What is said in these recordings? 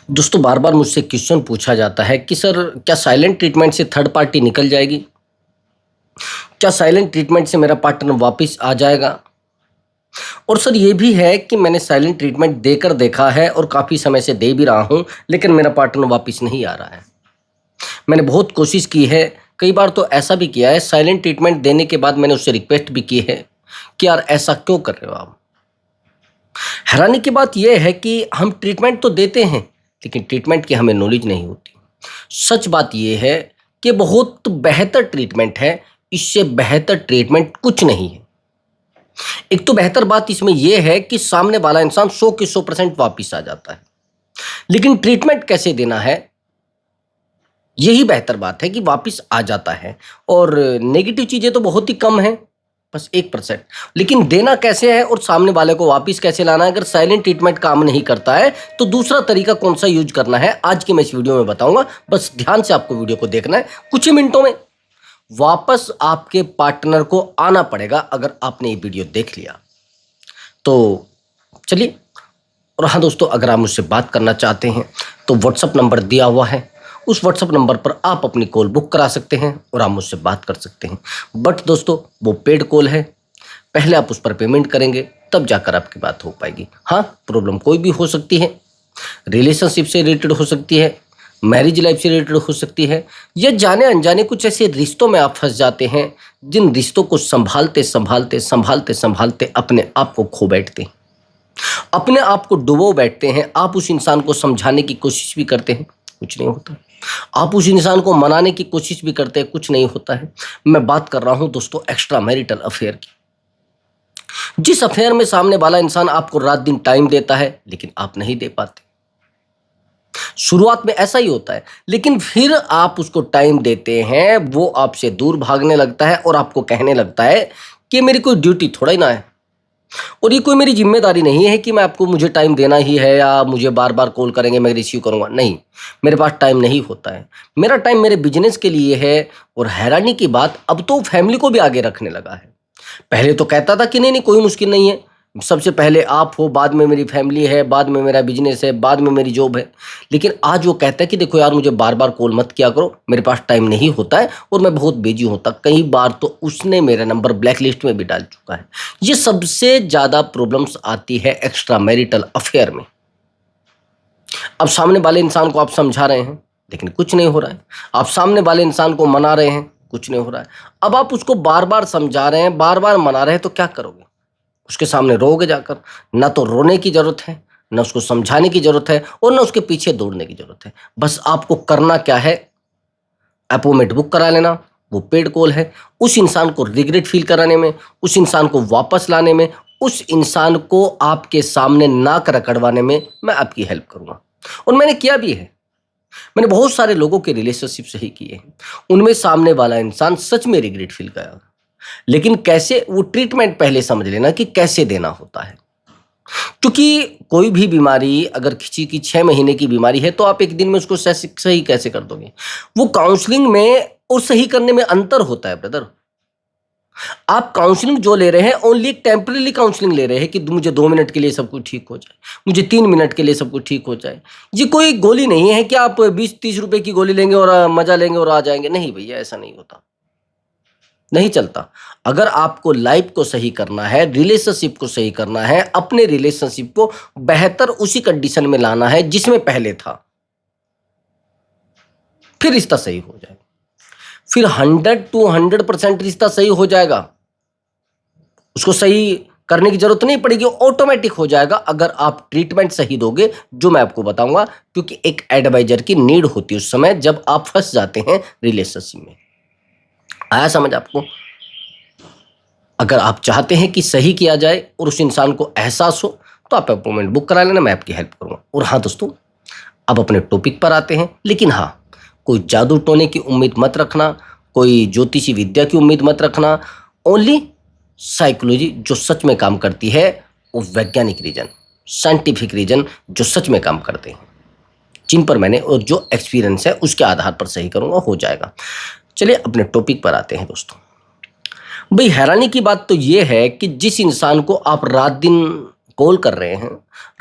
दोस्तों बार बार मुझसे क्वेश्चन पूछा जाता है कि सर क्या साइलेंट ट्रीटमेंट से थर्ड पार्टी निकल जाएगी। क्या साइलेंट ट्रीटमेंट से मेरा पार्टनर वापस आ जाएगा। और सर ये भी है कि मैंने साइलेंट ट्रीटमेंट देकर देखा है और काफ़ी समय से दे भी रहा हूँ, लेकिन मेरा पार्टनर वापस नहीं आ रहा है। मैंने बहुत कोशिश की है, कई बार तो ऐसा भी किया है, साइलेंट ट्रीटमेंट देने के बाद मैंने उससे रिक्वेस्ट भी की है कि यार ऐसा क्यों कर रहे हो आप। हैरानी की बात यह है कि हम ट्रीटमेंट तो देते हैं, लेकिन ट्रीटमेंट की हमें नॉलेज नहीं होती। सच बात यह है कि बहुत बेहतर ट्रीटमेंट है, इससे बेहतर ट्रीटमेंट कुछ नहीं है। एक तो बेहतर बात इसमें यह है कि सामने वाला इंसान 100 के 100% वापिस आ जाता है, लेकिन ट्रीटमेंट कैसे देना है यही बेहतर बात है कि वापिस आ जाता है। और नेगेटिव चीजें तो बहुत ही कम है, बस 1%। लेकिन देना कैसे है और सामने वाले को वापिस कैसे लाना है, अगर साइलेंट ट्रीटमेंट काम नहीं करता है तो दूसरा तरीका कौन सा यूज करना है, आज की मैं इस वीडियो में बताऊंगा। बस ध्यान से आपको वीडियो को देखना है, कुछ ही मिनटों में वापस आपके पार्टनर को आना पड़ेगा अगर आपने ये वीडियो देख लिया तो। चलिए, और हाँ दोस्तों, अगर आप मुझसे बात करना चाहते हैं तो व्हाट्सअप नंबर दिया हुआ है, उस व्हाट्सअप नंबर पर आप अपनी कॉल बुक करा सकते हैं और आप मुझसे बात कर सकते हैं। बट दोस्तों वो पेड कॉल है, पहले आप उस पर पेमेंट करेंगे तब जाकर आपकी बात हो पाएगी। हाँ, प्रॉब्लम कोई भी हो सकती है, रिलेशनशिप से रिलेटेड हो सकती है, मैरिज लाइफ से रिलेटेड हो सकती है, या जाने अनजाने कुछ ऐसे रिश्तों में आप फंस जाते हैं जिन रिश्तों को संभालते संभालते संभालते संभालते अपने आप को खो बैठते हैं, अपने आप को डुबो बैठते हैं। आप उस इंसान को समझाने की कोशिश भी करते हैं, कुछ नहीं होता। आप उस इंसान को मनाने की कोशिश भी करते हैं, कुछ नहीं होता है। मैं बात कर रहा हूं दोस्तों एक्स्ट्रा मैरिटल अफेयर की, जिस अफेयर में सामने वाला इंसान आपको रात दिन टाइम देता है लेकिन आप नहीं दे पाते। शुरुआत में ऐसा ही होता है, लेकिन फिर आप उसको टाइम देते हैं, वो आपसे दूर भागने लगता है और आपको कहने लगता है कि मेरी कोई ड्यूटी थोड़ा ही ना है और ये कोई मेरी जिम्मेदारी नहीं है कि मैं आपको मुझे टाइम देना ही है या मुझे बार बार कॉल करेंगे मैं रिसीव करूंगा। नहीं, मेरे पास टाइम नहीं होता है, मेरा टाइम मेरे बिजनेस के लिए है। और हैरानी की बात, अब तो फैमिली को भी आगे रखने लगा है। पहले तो कहता था कि नहीं नहीं कोई मुश्किल नहीं है, सबसे पहले आप हो, बाद में मेरी फैमिली है, बाद में मेरा बिजनेस है, बाद में मेरी जॉब है। लेकिन आज वो कहता है कि देखो यार, मुझे बार बार कॉल मत किया करो, मेरे पास टाइम नहीं होता है और मैं बहुत बिजी होता। कई बार तो उसने मेरा नंबर ब्लैक लिस्ट में भी डाल चुका है। ये सबसे ज़्यादा प्रॉब्लम्स आती है एक्स्ट्रा मैरिटल अफेयर में। अब सामने वाले इंसान को आप समझा रहे हैं लेकिन कुछ नहीं हो रहा है, आप सामने वाले इंसान को मना रहे हैं, कुछ नहीं हो रहा है। अब आप उसको बार बार समझा रहे हैं, बार बार मना रहे हैं, तो क्या करोगे? उसके सामने रोओगे जाकर? ना तो रोने की जरूरत है, ना उसको समझाने की जरूरत है और ना उसके पीछे दौड़ने की जरूरत है। बस आपको करना क्या है, अपॉइंटमेंट बुक करा लेना, वो पेड कॉल है। उस इंसान को रिग्रेट फील कराने में, उस इंसान को वापस लाने में, उस इंसान को आपके सामने नाक रगड़वाने में मैं आपकी हेल्प करूंगा। और मैंने किया भी है, मैंने बहुत सारे लोगों के रिलेशनशिप सही किए हैं, उनमें सामने वाला इंसान सच में रिग्रेट फील करा। लेकिन कैसे, वो ट्रीटमेंट पहले समझ लेना कि कैसे देना होता है। क्योंकि कोई भी बीमारी, अगर किसी की 6 महीने की बीमारी है तो आप एक दिन में उसको सही कैसे कर दोगे? वो काउंसलिंग में और सही करने में अंतर होता है ब्रदर। आप काउंसलिंग जो ले रहे हैं, ओनली टेम्पररी काउंसलिंग ले रहे हैं कि मुझे 2 मिनट के लिए सब कुछ ठीक हो जाए, मुझे 3 मिनट के लिए सब कुछ ठीक हो जाए। ये कोई गोली नहीं है कि आप 20-30 रुपए की गोली लेंगे और मजा लेंगे और आ जाएंगे। नहीं भैया, ऐसा नहीं होता, नहीं चलता। अगर आपको लाइफ को सही करना है, रिलेशनशिप को सही करना है, अपने रिलेशनशिप को बेहतर उसी कंडीशन में लाना है जिसमें पहले था, फिर रिश्ता सही हो जाएगा। फिर 100% रिश्ता सही हो जाएगा, उसको सही करने की जरूरत नहीं पड़ेगी, ऑटोमेटिक हो जाएगा अगर आप ट्रीटमेंट सही दोगे, जो मैं आपको बताऊंगा। क्योंकि एक एडवाइजर की नीड होती है उस समय जब आप फंस जाते हैं रिलेशनशिप में। आया समझ आपको? अगर आप चाहते हैं कि सही किया जाए और उस इंसान को एहसास हो तो आप अपॉइंटमेंट बुक करा लेना, मैं आपकी हेल्प करूंगा। और हाँ दोस्तों, अब अपने टॉपिक पर आते हैं। लेकिन हाँ, कोई जादू टोने की उम्मीद मत रखना, कोई ज्योतिषी विद्या की उम्मीद मत रखना। ओनली साइकोलॉजी जो सच में काम करती है, वो वैज्ञानिक रीजन, साइंटिफिक रीजन जो सच में काम करते हैं, जिन पर मैंने और जो एक्सपीरियंस है उसके आधार पर सही करूंगा, हो जाएगा। चलिए अपने टॉपिक पर आते हैं दोस्तों। भाई हैरानी की बात तो यह है कि जिस इंसान को आप रात दिन कॉल कर रहे हैं,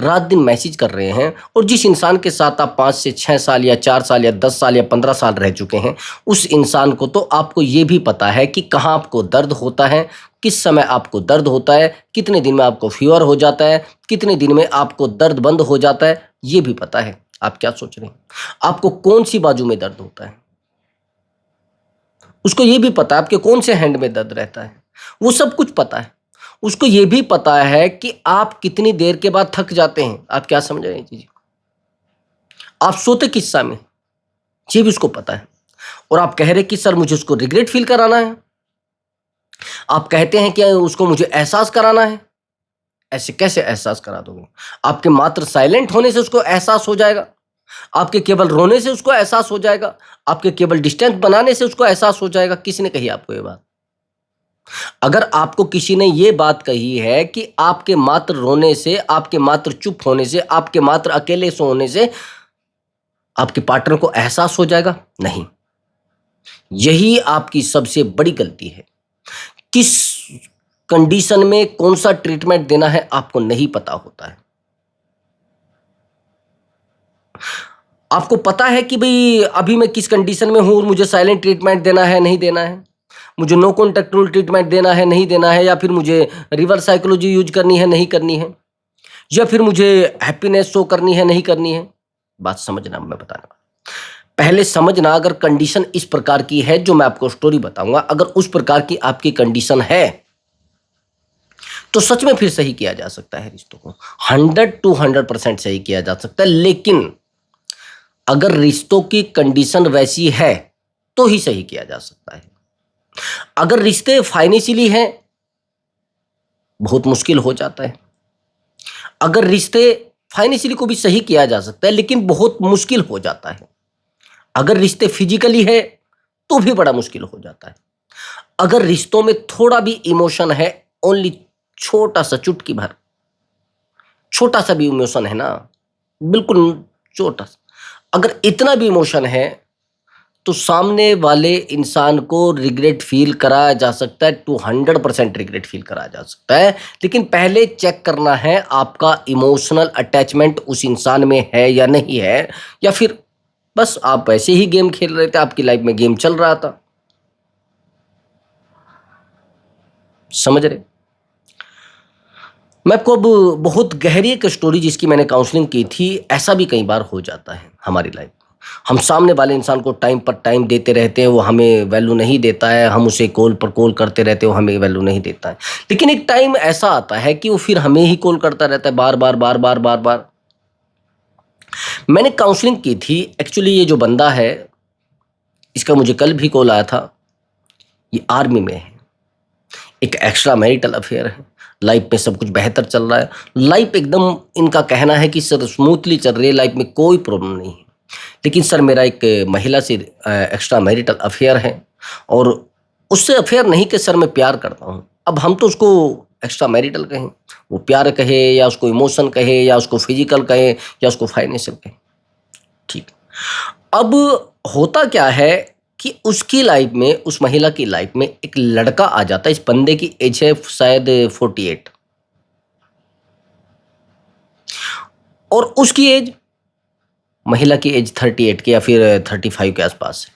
रात दिन मैसेज कर रहे हैं, और जिस इंसान के साथ आप 5 से 6 साल या 4 साल या 10 साल या 15 साल रह चुके हैं, उस इंसान को तो आपको ये भी पता है कि कहाँ आपको दर्द होता है, किस समय आपको दर्द होता है, कितने दिन में आपको फीवर हो जाता है, कितने दिन में आपको दर्द बंद हो जाता है, ये भी पता है। आप क्या सोच रहे हैं? आपको कौन सी बाजू में दर्द होता है, उसको ये भी पता है। आपके कौन से हैंड में दर्द रहता है, वो सब कुछ पता है। उसको ये भी पता है कि आप कितनी देर के बाद थक जाते हैं। आप क्या समझ रहे हैं चीज? आप सोते किस समय, ये भी उसको पता है। और आप कह रहे कि सर मुझे उसको रिग्रेट फील कराना है, आप कहते हैं कि उसको मुझे एहसास कराना है। ऐसे कैसे एहसास करा दोगे? आपके मात्र साइलेंट होने से उसको एहसास हो जाएगा, आपके केवल रोने से उसको एहसास हो जाएगा, आपके केवल डिस्टेंस बनाने से उसको एहसास हो जाएगा? किसने कही आपको ये बात? अगर आपको किसी ने ये बात कही है कि आपके मात्र रोने से, आपके मात्र चुप होने से, आपके मात्र अकेले से होने से आपके पार्टनर को एहसास हो जाएगा, नहीं। यही आपकी सबसे बड़ी गलती है। किस कंडीशन में कौन सा ट्रीटमेंट देना है आपको नहीं पता होता है। आपको पता है कि भाई अभी मैं किस कंडीशन में हूं और मुझे साइलेंट ट्रीटमेंट देना है नहीं देना है, मुझे नो कॉन्टैक्ट रूल ट्रीटमेंट देना है नहीं देना है, या फिर मुझे रिवर्स साइकोलॉजी यूज करनी है नहीं करनी है, या फिर मुझे हैप्पीनेस शो करनी है नहीं करनी है। बात समझना, मैं बताना पहले समझना। अगर कंडीशन इस प्रकार की है जो मैं आपको स्टोरी बताऊंगा, अगर उस प्रकार की आपकी कंडीशन है तो सच में फिर सही किया जा सकता है रिश्तों को, 100% सही किया जा सकता है। लेकिन अगर रिश्तों की कंडीशन वैसी है तो ही सही किया जा सकता है। अगर रिश्ते फाइनेंशियली हैं, बहुत मुश्किल हो जाता है। अगर रिश्ते फाइनेंशियली को भी सही किया जा सकता है लेकिन बहुत मुश्किल हो जाता है। अगर रिश्ते फिजिकली है तो भी बड़ा मुश्किल हो जाता है। अगर रिश्तों में थोड़ा भी इमोशन है, ओनली छोटा सा, चुटकी भर, छोटा सा भी इमोशन है ना, बिल्कुल छोटा सा, अगर इतना भी इमोशन है तो सामने वाले इंसान को रिग्रेट फील कराया जा सकता है, 200% रिग्रेट फील कराया जा सकता है। लेकिन पहले चेक करना है आपका इमोशनल अटैचमेंट उस इंसान में है या नहीं है, या फिर बस आप ऐसे ही गेम खेल रहे थे, आपकी लाइफ में गेम चल रहा था। समझ रहे? मैं आपको अब बहुत गहरी एक स्टोरी जिसकी मैंने काउंसलिंग की थी, ऐसा भी कई बार हो जाता है हमारी लाइफ में। हम सामने वाले इंसान को टाइम पर टाइम देते रहते हैं, वो हमें वैल्यू नहीं देता है, हम उसे कॉल पर कॉल करते रहते हैं, वो हमें वैल्यू नहीं देता है। लेकिन एक टाइम ऐसा आता है कि वो फिर हमें ही कॉल करता रहता है, बार बार बार बार बार बार। मैंने काउंसलिंग की थी, एक्चुअली ये जो बंदा है इसका मुझे कल भी कॉल आया था। ये आर्मी में है, एक एक्स्ट्रा मैरिटल अफेयर है, लाइफ में सब कुछ बेहतर चल रहा है, लाइफ एकदम, इनका कहना है कि सर स्मूथली चल रही है, लाइफ में कोई प्रॉब्लम नहीं है। लेकिन सर मेरा एक महिला से एक्स्ट्रा मैरिटल अफेयर है, और उससे अफेयर नहीं कि सर मैं प्यार करता हूँ। अब हम तो उसको एक्स्ट्रा मैरिटल कहें, वो प्यार कहे या उसको इमोशन कहे या उसको फिजिकल कहे या उसको फाइनेंशियल कहे, ठीक। अब होता क्या है कि उसकी लाइफ में, उस महिला की लाइफ में एक लड़का आ जाता है। इस बंदे की एज है शायद 48, और उसकी एज, महिला की एज 38 के या फिर 35 के आसपास है।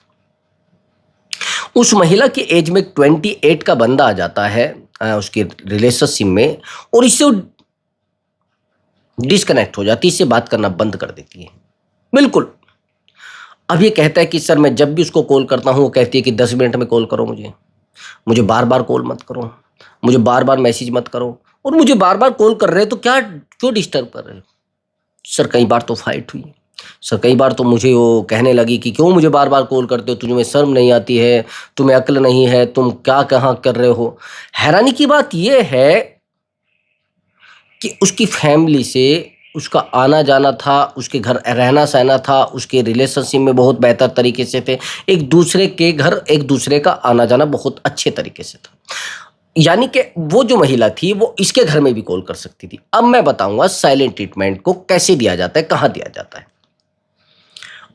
उस महिला की एज में 28 का बंदा आ जाता है उसके रिलेशनशिप में, और इससे डिस्कनेक्ट हो जाती है, इससे बात करना बंद कर देती है बिल्कुल। अब ये कहता है कि सर मैं जब भी उसको कॉल करता हूँ वो कहती है कि 10 मिनट में कॉल करो, मुझे बार बार कॉल मत करो, मुझे बार बार मैसेज मत करो, और मुझे बार बार कॉल कर रहे हो तो क्या, क्यों डिस्टर्ब कर रहे हो? सर कई बार तो फाइट हुई, सर कई बार तो मुझे वो कहने लगी कि क्यों मुझे बार बार कॉल करते हो, तुझे में शर्म नहीं आती है, तुम्हें अक्ल नहीं है, तुम क्या कहाँ कर रहे हो। हैरानी की बात यह है कि उसकी फैमिली से उसका आना जाना था, उसके घर रहना सहना था, उसके रिलेशनशिप में बहुत बेहतर तरीके से थे, एक दूसरे के घर एक दूसरे का आना जाना बहुत अच्छे तरीके से था। यानी कि वो जो महिला थी वो इसके घर में भी कॉल कर सकती थी। अब मैं बताऊंगा साइलेंट ट्रीटमेंट को कैसे दिया जाता है, कहाँ दिया जाता है।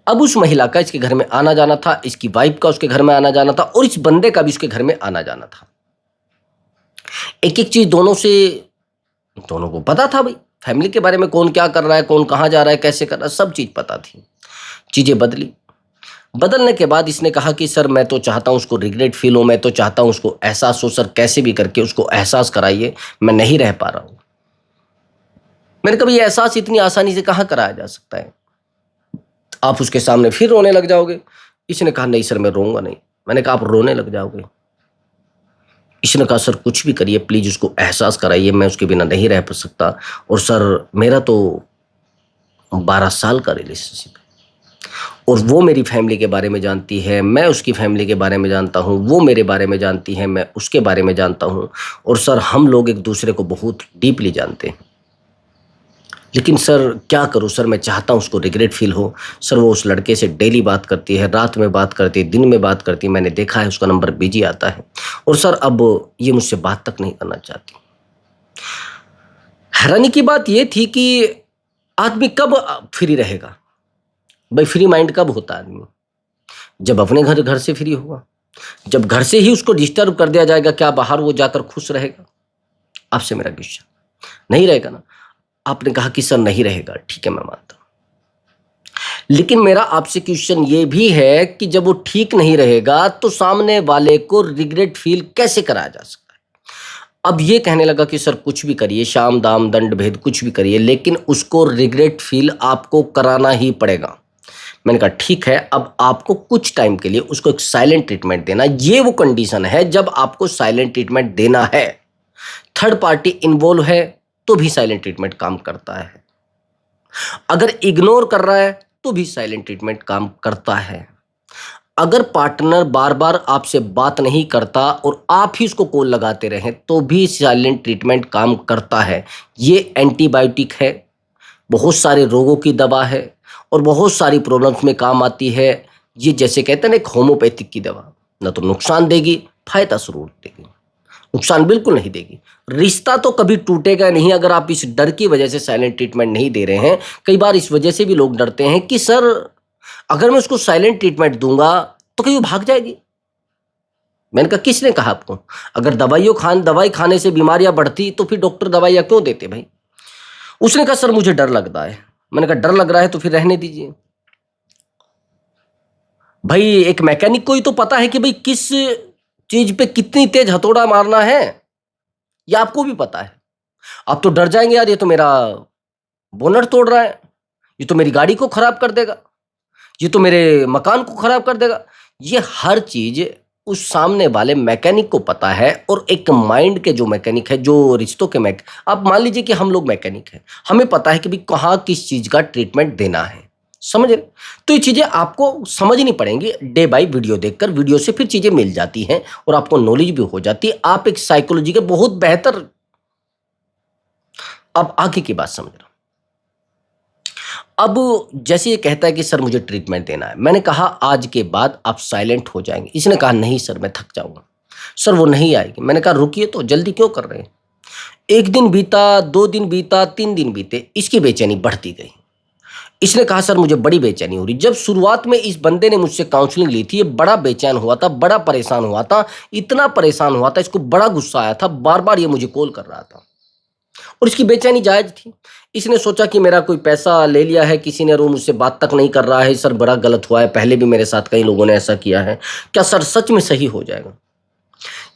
अब उस महिला का इसके घर में आना जाना था, इसकी वाइफ का उसके घर में आना जाना था, और इस बंदे का भी उसके घर में आना जाना था। एक एक चीज दोनों से दोनों को पता था भाई, फैमिली के बारे में कौन क्या कर रहा है, कौन कहाँ जा रहा है, कैसे कर रहा है, सब चीज़ पता थी। चीज़ें बदली। बदलने के बाद इसने कहा कि सर मैं तो चाहता हूँ उसको रिग्रेट फील हो, मैं तो चाहता हूँ उसको एहसास हो, सर कैसे भी करके उसको एहसास कराइए, मैं नहीं रह पा रहा हूँ। मैंने कहा ये एहसास इतनी आसानी से कहाँ कराया जा सकता है, आप उसके सामने फिर रोने लग जाओगे। इसने कहा नहीं सर मैं रोऊंगा नहीं। मैंने कहा आप रोने लग जाओगे। इसने कहा सर कुछ भी करिए प्लीज उसको एहसास कराइए, मैं उसके बिना नहीं रह सकता। और सर मेरा तो 12 साल का रिलेशनशिप है और वो मेरी फैमिली के बारे में जानती है, मैं उसकी फैमिली के बारे में जानता हूँ, वो मेरे बारे में जानती है, मैं उसके बारे में जानता हूँ। और सर हम लोग एक दूसरे को बहुत डीपली जानते हैं। लेकिन सर क्या करूं सर, मैं चाहता हूं उसको रिग्रेट फील हो। सर वो उस लड़के से डेली बात करती है, रात में बात करती है, दिन में बात करती है, मैंने देखा है उसका नंबर बिजी आता है। और सर अब ये मुझसे बात तक नहीं करना चाहती। हैरानी की बात ये थी कि आदमी कब फ्री रहेगा भाई, फ्री माइंड कब होता है आदमी, जब अपने घर घर से फ्री होगा। जब घर से ही उसको डिस्टर्ब कर दिया जाएगा, क्या बाहर वो जाकर खुश रहेगा? आपसे मेरा क्वेश्चन, नहीं रहेगा ना। आपने कहा कि सर नहीं रहेगा, ठीक है मैं मानता हूं, लेकिन मेरा आपसे क्वेश्चन ये भी है कि जब वो ठीक नहीं रहेगा तो सामने वाले को रिग्रेट फील कैसे कराया जा सकता है? अब ये कहने लगा कि सर कुछ भी करिए, शाम दाम दंड भेद कुछ भी करिए, लेकिन उसको रिग्रेट फील आपको कराना ही पड़ेगा। मैंने कहा ठीक है, अब आपको कुछ टाइम के लिए उसको एक साइलेंट ट्रीटमेंट देना, ये वो कंडीशन है जब आपको साइलेंट ट्रीटमेंट देना है। थर्ड पार्टी इन्वॉल्व है तो भी साइलेंट ट्रीटमेंट काम करता है। अगर इग्नोर कर रहा है तो भी साइलेंट ट्रीटमेंट काम करता है। अगर पार्टनर बार बार आपसे बात नहीं करता और आप ही उसको कॉल लगाते रहें तो भी साइलेंट ट्रीटमेंट काम करता है। ये एंटीबायोटिक है, बहुत सारे रोगों की दवा है और बहुत सारी प्रॉब्लम्स में काम आती है। ये जैसे कहते हैं ना एक होम्योपैथिक की दवा, ना तो नुकसान देगी, फायदा जरूर देगी, नुकसान बिल्कुल नहीं देगी। रिश्ता तो कभी टूटेगा नहीं अगर आप इस डर की वजह से साइलेंट ट्रीटमेंट नहीं दे रहे हैं। कई बार इस वजह से भी लोग डरते हैं कि सर अगर मैं उसको साइलेंट ट्रीटमेंट दूंगा तो कहीं वो भाग जाएगी। मैंने कहा किसने कहा आपको? अगर दवाई खाने से बीमारियां बढ़ती तो फिर डॉक्टर दवाइयां क्यों देते भाई? उसने कहा सर मुझे डर लगता है। मैंने कहा डर लग रहा है तो फिर रहने दीजिए भाई। एक मैकेनिक को ही तो पता है कि भाई किस चीज पे कितनी तेज हथौड़ा मारना है, ये आपको भी पता है। आप तो डर जाएंगे, यार ये तो मेरा बोनट तोड़ रहा है, ये तो मेरी गाड़ी को खराब कर देगा, ये तो मेरे मकान को खराब कर देगा। ये हर चीज उस सामने वाले मैकेनिक को पता है। और एक माइंड के जो मैकेनिक है, जो रिश्तों के आप मान लीजिए कि हम लोग मैकेनिक हैं, हमें पता है कि भाई कहाँ किस चीज का ट्रीटमेंट देना है, समझ रहे? तो ये चीजें आपको समझनी पड़ेंगी। डे बाय वीडियो देखकर, वीडियो से फिर चीजें मिल जाती हैं और आपको नॉलेज भी हो जाती है। आप एक साइकोलॉजी के बहुत बेहतर, अब आगे की बात समझ रहा हूं। अब जैसे ये कहता है कि सर मुझे ट्रीटमेंट देना है, मैंने कहा आज के बाद आप साइलेंट हो जाएंगे। इसने कहा नहीं सर मैं थक जाऊंगा, सर वो नहीं आएगी। मैंने कहा रुकिए तो, जल्दी क्यों कर रहे हैं? एक दिन बीता, 2 दिन बीता, 3 दिन बीते, इसकी बेचैनी बढ़ती गई। इसने कहा सर मुझे बड़ी बेचैनी हो रही। जब शुरुआत में इस बंदे ने मुझसे काउंसलिंग ली थी, ये बड़ा बेचैन हुआ था, बड़ा परेशान हुआ था, इतना परेशान हुआ था, इसको बड़ा गुस्सा आया था, बार बार ये मुझे कॉल कर रहा था और इसकी बेचैनी जायज थी। इसने सोचा कि मेरा कोई पैसा ले लिया है किसी ने और वो मुझसे बात तक नहीं कर रहा है, सर बड़ा गलत हुआ है, पहले भी मेरे साथ कई लोगों ने ऐसा किया है, क्या सर सच में सही हो जाएगा?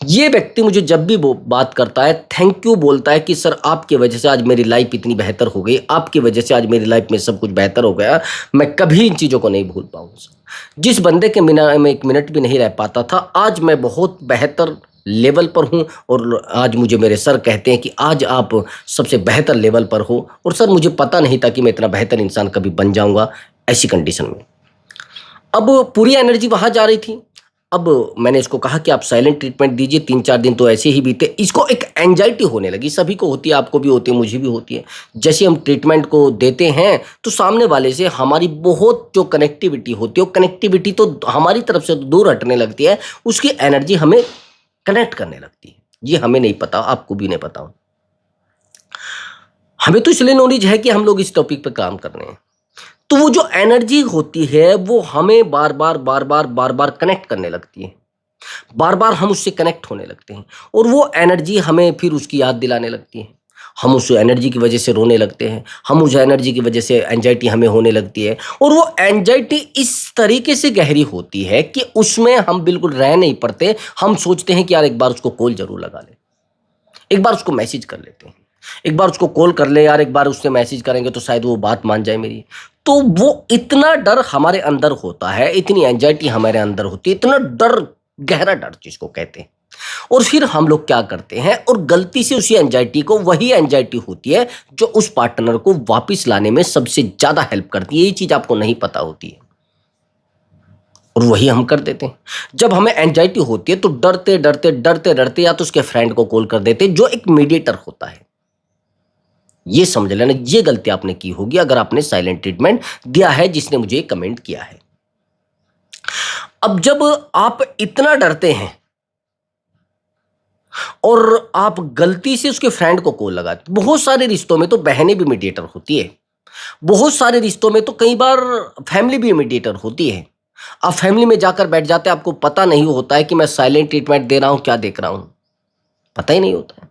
ये व्यक्ति मुझे जब भी बात करता है थैंक यू बोलता है कि सर आपकी वजह से आज मेरी लाइफ इतनी बेहतर हो गई, आपकी वजह से आज मेरी लाइफ में सब कुछ बेहतर हो गया, मैं कभी इन चीज़ों को नहीं भूल पाऊंगा सर। जिस बंदे के बिना मैं 1 मिनट भी नहीं रह पाता था, आज मैं बहुत बेहतर लेवल पर हूं और आज मुझे मेरे सर कहते हैं कि आज आप सबसे बेहतर लेवल पर हो। और सर मुझे पता नहीं था कि मैं इतना बेहतर इंसान कभी बन जाऊंगा ऐसी कंडीशन में। अब पूरी एनर्जी वहां जा रही थी। अब मैंने इसको कहा कि आप साइलेंट ट्रीटमेंट दीजिए। 3-4 दिन तो ऐसे ही बीते। इसको एक एंजाइटी होने लगी, सभी को होती है, आपको भी होती है, मुझे भी होती है। जैसे हम ट्रीटमेंट को देते हैं तो सामने वाले से हमारी बहुत जो कनेक्टिविटी होती है, वो कनेक्टिविटी तो हमारी तरफ से दूर हटने लगती है, उसकी एनर्जी हमें कनेक्ट करने लगती है। ये हमें नहीं पता, आपको भी नहीं पता। हमें तो इसलिए नॉलेज है कि हम लोग इस टॉपिक पर काम कर रहे हैं। तो वो जो एनर्जी होती है वो हमें बार बार बार बार बार बार कनेक्ट करने लगती है, बार बार हम उससे कनेक्ट होने लगते हैं और वो एनर्जी हमें फिर उसकी याद दिलाने लगती है। हम उस एनर्जी की वजह से रोने लगते हैं, हम उस एनर्जी की वजह से एंजाइटी हमें होने लगती है, और वो एंजाइटी इस तरीके से गहरी होती है कि उसमें हम बिल्कुल रह नहीं पाते। हम सोचते हैं कि यार एक बार उसको कॉल जरूर लगा ले, एक बार उसको मैसेज कर लेते हैं, एक बार उसको कॉल कर ले यार, एक बार उससे मैसेज करेंगे तो शायद वो बात मान जाए मेरी। तो वो इतना डर हमारे अंदर होता है, इतनी एंजाइटी हमारे अंदर होती है, इतना डर, गहरा डर जिसको कहते हैं। और फिर हम लोग क्या करते हैं, और गलती से उसी एंजाइटी को, वही एंजाइटी होती है जो उस पार्टनर को वापस लाने में सबसे ज्यादा हेल्प करती है। ये चीज आपको नहीं पता होती है और वही हम कर देते हैं। जब हमें एंजाइटी होती है तो डरते डरते डरते डरते या तो उसके फ्रेंड को कॉल कर देते हैं जो एक मीडिएटर होता है। ये समझ लेना, ये गलती आपने की होगी अगर आपने साइलेंट ट्रीटमेंट दिया है, जिसने मुझे कमेंट किया है। अब जब आप इतना डरते हैं और आप गलती से उसके फ्रेंड को कॉल लगाते, बहुत सारे रिश्तों में तो बहनें भी मीडिएटर होती है, बहुत सारे रिश्तों में तो कई बार फैमिली भी मीडिएटर होती है। आप फैमिली में जाकर बैठ जाते हैं, आपको पता नहीं होता है कि मैं साइलेंट ट्रीटमेंट दे रहा हूं, क्या देख रहा हूं, पता ही नहीं होता है।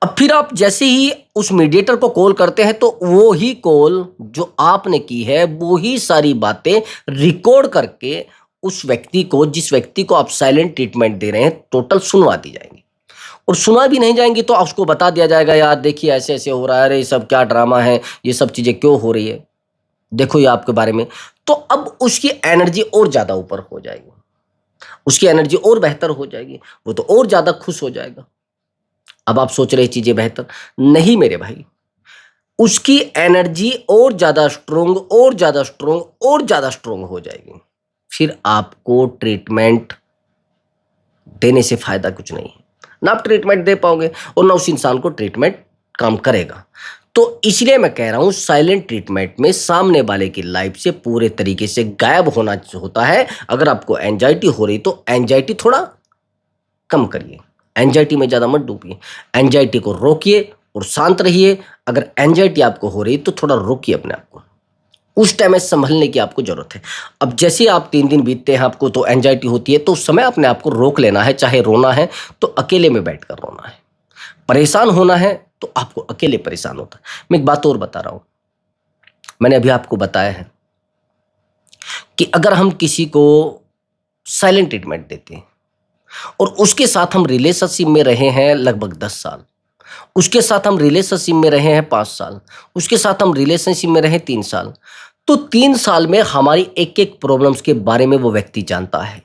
अब फिर आप जैसे ही उस मीडिएटर को कॉल करते हैं तो वो ही कॉल जो आपने की है, वो ही सारी बातें रिकॉर्ड करके उस व्यक्ति को, जिस व्यक्ति को आप साइलेंट ट्रीटमेंट दे रहे हैं, टोटल सुनवा दी जाएंगी। और सुना भी नहीं जाएंगी तो उसको बता दिया जाएगा, यार देखिए ऐसे ऐसे हो रहा है, अरे ये सब क्या ड्रामा है, ये सब चीजें क्यों हो रही है, देखो ये आपके बारे में। तो अब उसकी एनर्जी और ज्यादा ऊपर हो जाएगी, उसकी एनर्जी और बेहतर हो जाएगी, वो तो और ज्यादा खुश हो जाएगा। अब आप सोच रहे चीजें बेहतर नहीं मेरे भाई, उसकी एनर्जी और ज्यादा स्ट्रोंग, और ज्यादा स्ट्रोंग, और ज्यादा स्ट्रोंग हो जाएगी। फिर आपको ट्रीटमेंट देने से फायदा कुछ नहीं है, ना आप ट्रीटमेंट दे पाओगे और ना उस इंसान को ट्रीटमेंट काम करेगा। तो इसलिए मैं कह रहा हूं, साइलेंट ट्रीटमेंट में सामने वाले की लाइफ से पूरे तरीके से गायब होना होता है। अगर आपको एंजाइटी हो रही तो एंजाइटी थोड़ा कम करिए, एंजाइटी में ज्यादा मत डूबिए, एंजाइटी को रोकिए और शांत रहिए। अगर एंजाइटी आपको हो रही तो थोड़ा रोकिए अपने आप को, उस टाइम में संभलने की आपको जरूरत है। अब जैसे आप 3 दिन बीतते हैं, आपको तो एंजाइटी होती है, तो उस समय अपने आप को रोक लेना है। चाहे रोना है तो अकेले में बैठकर रोना है, परेशान होना है तो आपको अकेले परेशान होता है। मैं एक बात और बता रहा हूं, मैंने अभी आपको बताया है कि अगर हम किसी को साइलेंट ट्रीटमेंट देते हैं और उसके साथ हम रिलेशनशिप में रहे हैं लगभग 10 साल, उसके साथ हम रिलेशनशिप में रहे हैं 5 साल, उसके साथ हम रिलेशनशिप में रहे 3 साल, तो 3 साल में हमारी एक एक प्रॉब्लम्स के बारे में वो व्यक्ति जानता है।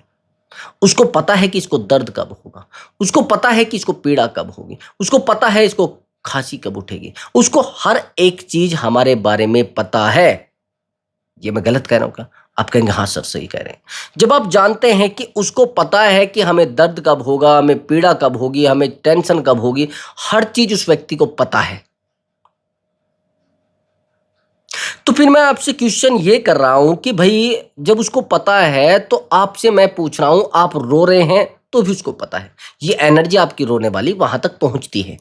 उसको पता है कि इसको दर्द कब होगा, उसको पता है कि इसको पीड़ा कब होगी, उसको पता है इसको खांसी कब उठेगी, उसको हर एक चीज हमारे बारे में पता है। ये मैं गलत कह रहा हूं क्या? आप कहेंगे हाँ सर सही कह रहे हैं। जब आप जानते हैं कि उसको पता है कि हमें दर्द कब होगा, हमें पीड़ा कब होगी, हमें टेंशन कब होगी, हर चीज उस व्यक्ति को पता है, तो फिर मैं आपसे क्वेश्चन ये कर रहा हूं कि भाई जब उसको पता है तो आपसे मैं पूछ रहा हूं, आप रो रहे हैं तो भी उसको पता है, ये एनर्जी आपकी रोने वाली वहां तक पहुंचती है,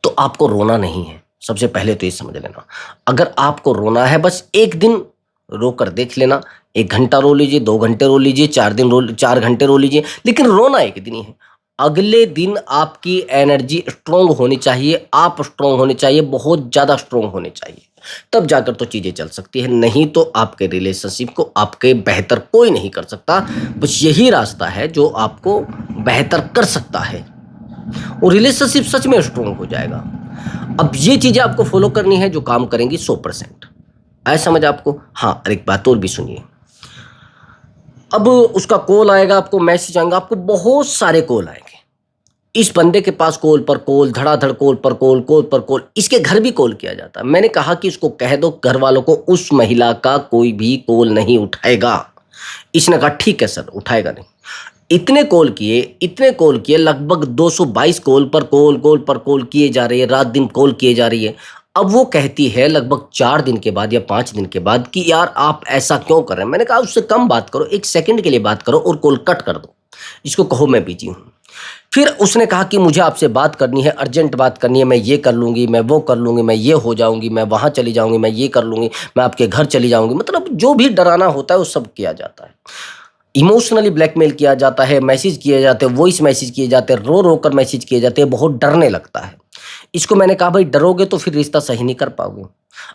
तो आपको रोना नहीं है। सबसे पहले तो ये समझ लेना, अगर आपको रोना है बस एक दिन रोकर देख लेना, 1 घंटा रो लीजिए, 2 घंटे रो लीजिए, 4 घंटे रो लीजिए, लेकिन रोना एक दिन ही है। अगले दिन आपकी एनर्जी स्ट्रोंग होनी चाहिए, आप स्ट्रोंग होने चाहिए, बहुत ज्यादा स्ट्रोंग होने चाहिए, तब जाकर तो चीजें चल सकती है। नहीं तो आपके रिलेशनशिप को आपके बेहतर कोई नहीं कर सकता। बस यही रास्ता है जो आपको बेहतर कर सकता है और रिलेशनशिप सच में स्ट्रोंग हो जाएगा। अब ये चीजें आपको फॉलो करनी है जो काम करेंगी 100%। आया समझ आपको? हाँ, और एक बात और भी सुनिए। अब उसका कॉल आएगा, आपको मैसेज आएगा, आपको बहुत सारे कॉल आएंगे। इस बंदे के पास कॉल पर कॉल, धड़ाधड़ कॉल पर कॉल, कॉल पर कॉल, इसके घर भी कॉल किया जाता है। मैंने कहा कि इसको कह दो घर वालों को उस महिला का कोई भी कॉल नहीं उठाएगा। इसने कहा ठीक है सर, उठाएगा नहीं। इतने कॉल किए, लगभग 222 कॉल पर कॉल, कॉल पर कॉल किए जा रही है, रात दिन कॉल किए जा रही है। अब वो कहती है लगभग 4 दिन के बाद या 5 दिन के बाद कि यार आप ऐसा क्यों कर रहे हैं। मैंने कहा उससे कम बात करो, 1 सेकंड के लिए बात करो और कॉल कट कर दो, इसको कहो मैं बिजी हूं। फिर उसने कहा कि मुझे आपसे बात करनी है, अर्जेंट बात करनी है, मैं ये कर लूंगी, मैं वो कर लूंगी, मैं ये हो जाऊंगी, मैं वहां चली जाऊंगी, मैं ये कर लूंगी, मैं आपके घर चली जाऊंगी। मतलब जो भी डराना होता है वो सब किया जाता है। इमोशनली ब्लैकमेल किया जाता है, मैसेज किए जाते हैं, वॉइस मैसेज किए जाते हैं, रो रो कर मैसेज किए जाते हैं, बहुत डरने लगता है। इसको मैंने कहा भाई डरोगे तो फिर रिश्ता सही नहीं कर पाओगे।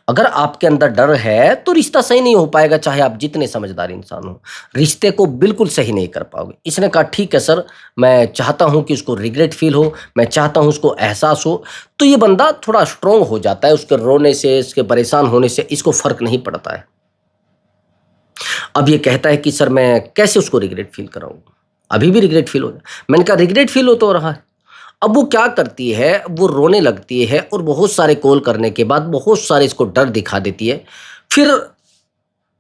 अगर आपके अंदर डर है तो रिश्ता सही नहीं हो पाएगा, चाहे आप जितने समझदार इंसान हो, रिश्ते को बिल्कुल सही नहीं कर पाओगे। इसने कहा ठीक है सर, मैं चाहता हूं कि उसको रिग्रेट फील हो, मैं चाहता हूं उसको एहसास हो। तो ये बंदा थोड़ा स्ट्रोंग हो जाता है, उसके रोने से, उसके परेशान होने से इसको फर्क नहीं पड़ता है। अब ये कहता है कि सर मैं कैसे उसको रिग्रेट फील कराऊं, अभी भी रिग्रेट फील हो रहा है। मैंने कहा रिग्रेट फील हो तो रहा है। अब वो क्या करती है, वो रोने लगती है और बहुत सारे कॉल करने के बाद बहुत सारे इसको डर दिखा देती है। फिर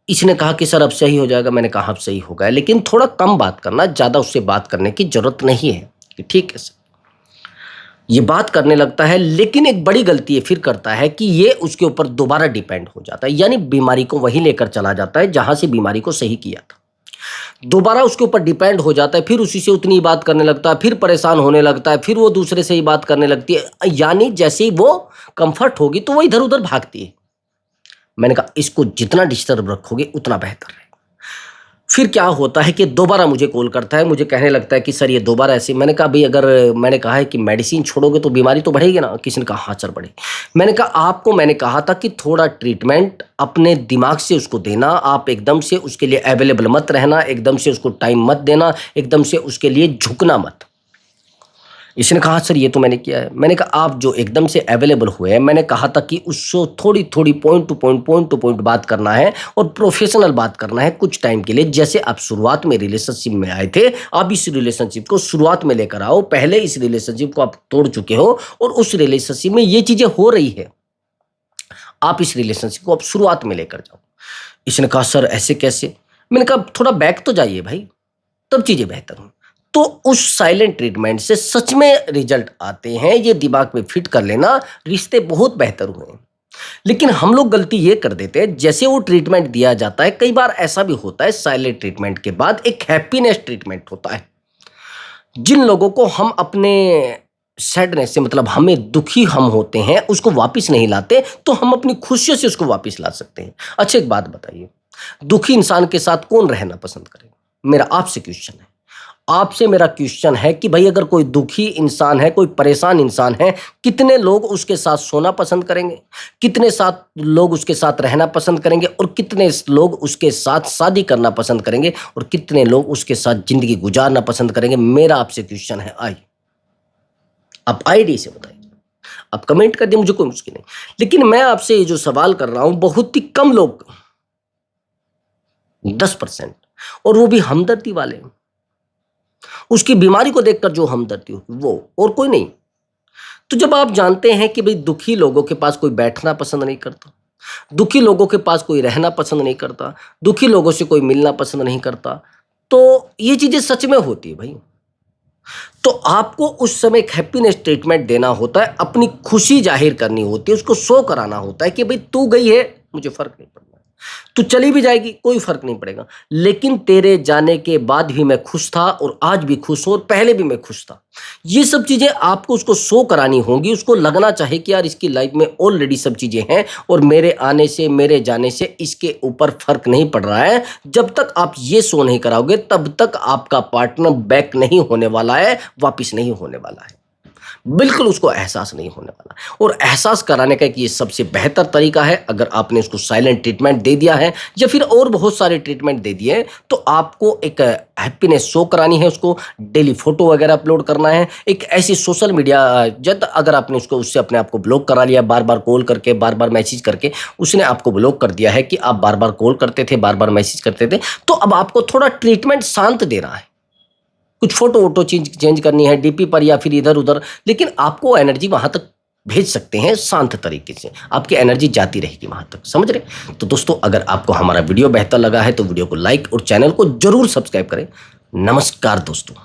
इसने कहा कि सर अब सही हो जाएगा। मैंने कहा अब सही हो गया, लेकिन थोड़ा कम बात करना, ज़्यादा उससे बात करने की जरूरत नहीं है। कि ठीक है सर। ये बात करने लगता है, लेकिन एक बड़ी गलती ये फिर करता है कि ये उसके ऊपर दोबारा डिपेंड हो जाता है, यानी बीमारी को वहीं लेकर चला जाता है जहां से बीमारी को सही किया था। दोबारा उसके ऊपर डिपेंड हो जाता है, फिर उसी से उतनी ही बात करने लगता है, फिर परेशान होने लगता है, फिर वो दूसरे से ही बात करने लगती है, यानी जैसे ही वो कंफर्ट होगी तो वो इधर उधर भागती है। मैंने कहा इसको जितना डिस्टर्ब रखोगे उतना बेहतर है। फिर क्या होता है कि दोबारा मुझे कॉल करता है, मुझे कहने लगता है कि सर ये दोबारा ऐसे। मैंने कहा भाई अगर मैंने कहा है कि मेडिसिन छोड़ोगे तो बीमारी तो बढ़ेगी ना। किसी ने कहा हाँ सर बढ़ेगी। मैंने कहा आपको मैंने कहा था कि थोड़ा ट्रीटमेंट अपने दिमाग से उसको देना, आप एकदम से उसके लिए अवेलेबल मत रहना, एकदम से उसको टाइम मत देना, एकदम से उसके लिए झुकना मत। इसने कहा सर ये तो मैंने किया है। मैंने कहा आप जो एकदम से अवेलेबल हुए, मैंने कहा था कि उसको थोड़ी थोड़ी पॉइंट टू पॉइंट बात करना है और प्रोफेशनल बात करना है कुछ टाइम के लिए। जैसे आप शुरुआत में रिलेशनशिप में आए थे, आप इस रिलेशनशिप को शुरुआत में लेकर आओ। पहले इस रिलेशनशिप को आप तोड़ चुके हो और उस रिलेशनशिप में ये चीजें हो रही है, आप इस रिलेशनशिप को आप शुरुआत में लेकर जाओ। इसने कहा सर ऐसे कैसे। मैंने कहा थोड़ा बैक तो जाइए भाई, तब चीजें बेहतर हों। तो उस साइलेंट ट्रीटमेंट से सच में रिजल्ट आते हैं, ये दिमाग में फिट कर लेना, रिश्ते बहुत बेहतर हुए हैं। लेकिन हम लोग गलती ये कर देते हैं, जैसे वो ट्रीटमेंट दिया जाता है, कई बार ऐसा भी होता है साइलेंट ट्रीटमेंट के बाद एक हैप्पीनेस ट्रीटमेंट होता है। जिन लोगों को हम अपने सैडनेस से, मतलब हमें दुखी हम होते हैं, उसको वापस नहीं लाते, तो हम अपनी खुशियों से उसको वापस ला सकते हैं। अच्छा एक बात बताइए, दुखी इंसान के साथ कौन रहना पसंद करेगा? मेरा आपसे क्वेश्चन है, आपसे मेरा क्वेश्चन है कि भाई अगर कोई दुखी इंसान है, कोई परेशान इंसान है, कितने लोग उसके साथ सोना पसंद करेंगे, कितने साथ लोग उसके साथ रहना पसंद करेंगे, और कितने लोग उसके साथ शादी करना पसंद करेंगे, और कितने लोग उसके साथ जिंदगी गुजारना पसंद करेंगे? मेरा आपसे क्वेश्चन है, आइए आप आईडी से बताइए, आप कमेंट कर दिए, मुझे कोई मुश्किल नहीं। लेकिन मैं आपसे ये जो सवाल कर रहा हूं, बहुत ही कम लोग, 10%, और वो भी हमदर्दी वाले, उसकी बीमारी को देखकर जो हमदर्दी हो वो, और कोई नहीं। तो जब आप जानते हैं कि भाई दुखी लोगों के पास कोई बैठना पसंद नहीं करता, दुखी लोगों के पास कोई रहना पसंद नहीं करता, दुखी लोगों से कोई मिलना पसंद नहीं करता, तो ये चीजें सच में होती है भाई। तो आपको उस समय एक हैप्पीनेस ट्रीटमेंट देना होता है, अपनी खुशी जाहिर करनी होती है, उसको शो कराना होता है कि भाई तू गई है, मुझे फर्क नहीं पड़ना, तू चली भी जाएगी कोई फर्क नहीं पड़ेगा, लेकिन तेरे जाने के बाद भी मैं खुश था, और आज भी खुश हूं, और पहले भी मैं खुश था। ये सब चीजें आपको उसको शो करानी होंगी, उसको लगना चाहिए कि यार इसकी लाइफ में ऑलरेडी सब चीजें हैं, और मेरे आने से, मेरे जाने से इसके ऊपर फर्क नहीं पड़ रहा है। जब तक आप ये शो नहीं कराओगे, तब तक आपका पार्टनर बैक नहीं होने वाला है, वापिस नहीं होने वाला है, बिल्कुल उसको एहसास नहीं होने वाला। और एहसास कराने का ये सबसे बेहतर तरीका है, अगर आपने उसको साइलेंट ट्रीटमेंट दे दिया है या फिर और बहुत सारे ट्रीटमेंट दे दिए, तो आपको एक हैप्पीनेस शो करानी है, उसको डेली फोटो वगैरह अपलोड करना है। एक ऐसी सोशल मीडिया, जब अगर आपने उसको, उससे अपने आप को ब्लॉक करा लिया, बार बार कॉल करके, बार बार मैसेज करके उसने आपको ब्लॉक कर दिया है कि आप बार बार कॉल करते थे, बार बार मैसेज करते थे, तो अब आपको थोड़ा ट्रीटमेंट शांत देना है। कुछ फोटो वोटो चेंज करनी है डीपी पर या फिर इधर उधर, लेकिन आपको एनर्जी वहां तक भेज सकते हैं शांत तरीके से, आपकी एनर्जी जाती रहेगी वहां तक, समझ रहे? तो दोस्तों अगर आपको हमारा वीडियो बेहतर लगा है तो वीडियो को लाइक और चैनल को जरूर सब्सक्राइब करें। नमस्कार दोस्तों।